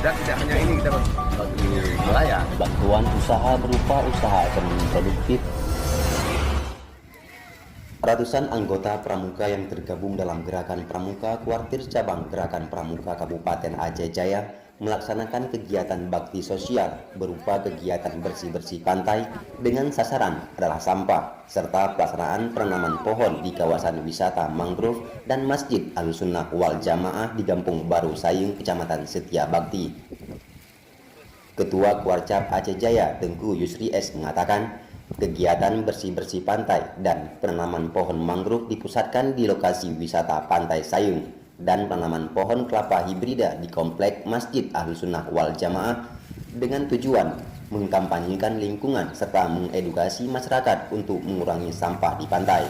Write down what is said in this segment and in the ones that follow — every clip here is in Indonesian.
Dan tidak hanya ini kita bagi nelayan. Bantuan usaha berupa usaha ekonomi produktif. Ratusan anggota pramuka yang tergabung dalam Gerakan Pramuka Kuartir Cabang Gerakan Pramuka Kabupaten Aceh Jaya melaksanakan kegiatan bakti sosial berupa kegiatan bersih-bersih pantai dengan sasaran adalah sampah, serta pelaksanaan penanaman pohon di kawasan wisata mangrove dan Masjid Ahlussunnah wal Jamaah di Kampung Baru Sayung, Kecamatan Setia Bakti. Ketua Kuarcap Aceh Jaya, Tengku Yusri S. mengatakan, kegiatan bersih-bersih pantai dan penanaman pohon mangrove dipusatkan di lokasi wisata Pantai Sayung dan penanaman pohon kelapa hibrida di komplek Masjid Ahlussunnah wal Jamaah dengan tujuan mengkampanyekan lingkungan serta mengedukasi masyarakat untuk mengurangi sampah di pantai.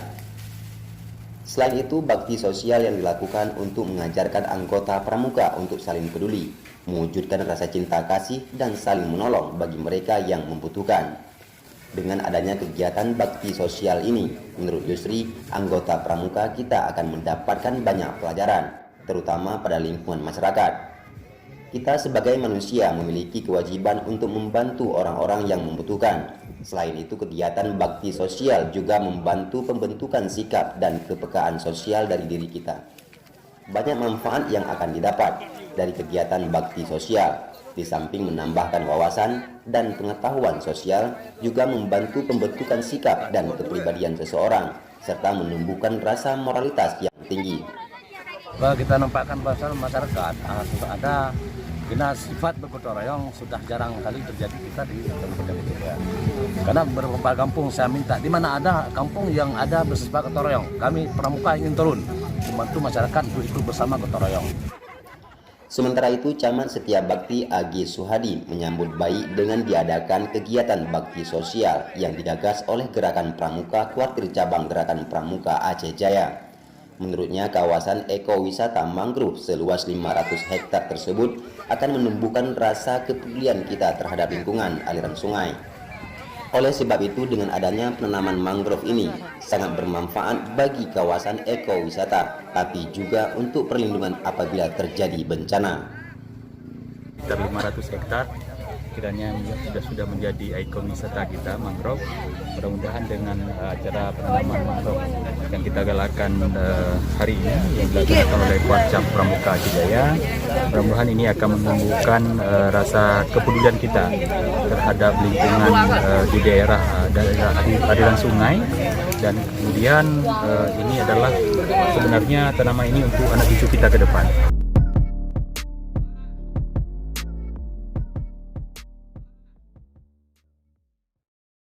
Selain itu, bakti sosial yang dilakukan untuk mengajarkan anggota pramuka untuk saling peduli, mewujudkan rasa cinta kasih dan saling menolong bagi mereka yang membutuhkan. Dengan adanya kegiatan bakti sosial ini, menurut Yusri, anggota pramuka kita akan mendapatkan banyak pelajaran, terutama pada lingkungan masyarakat. Kita sebagai manusia memiliki kewajiban untuk membantu orang-orang yang membutuhkan. Selain itu, kegiatan bakti sosial juga membantu pembentukan sikap dan kepekaan sosial dari diri kita. Banyak manfaat yang akan didapat dari kegiatan bakti sosial. Di samping menambahkan wawasan dan pengetahuan sosial, juga membantu pembentukan sikap dan kepribadian seseorang, serta menumbuhkan rasa moralitas yang tinggi. Bahwa kita nampakkan bahasa masyarakat ada kena sifat bergotong royong sudah jarang kali terjadi kita di kampung kita. Karena beberapa kampung saya minta, di mana ada kampung yang ada bersifat gotong royong, kami pramuka ingin turun membantu masyarakat untuk ikut bersama gotong royong. Sementara itu, Camat Setia Bakti Agi Suhadi menyambut baik dengan diadakan kegiatan bakti sosial yang digagas oleh Gerakan Pramuka Kuartir Cabang Gerakan Pramuka Aceh Jaya. Menurutnya, kawasan ekowisata mangrove seluas 500 hektar tersebut akan menumbuhkan rasa kepedulian kita terhadap lingkungan aliran sungai. Oleh sebab itu, dengan adanya penanaman mangrove ini sangat bermanfaat bagi kawasan ekowisata, tapi juga untuk perlindungan apabila terjadi bencana. Sekitar 500 hektar kiranya sudah menjadi ikon wisata kita mangrove. Mudah-mudahan dengan acara penanaman mangrove yang kita galakan hari ini yang dilakukan oleh Kuarcap Pramuka Aceh Jaya, mudah-mudahan ini akan menumbuhkan rasa kepedulian kita terhadap lingkungan di daerah aliran sungai, dan kemudian ini adalah sebenarnya tanaman ini untuk anak cucu kita ke depan.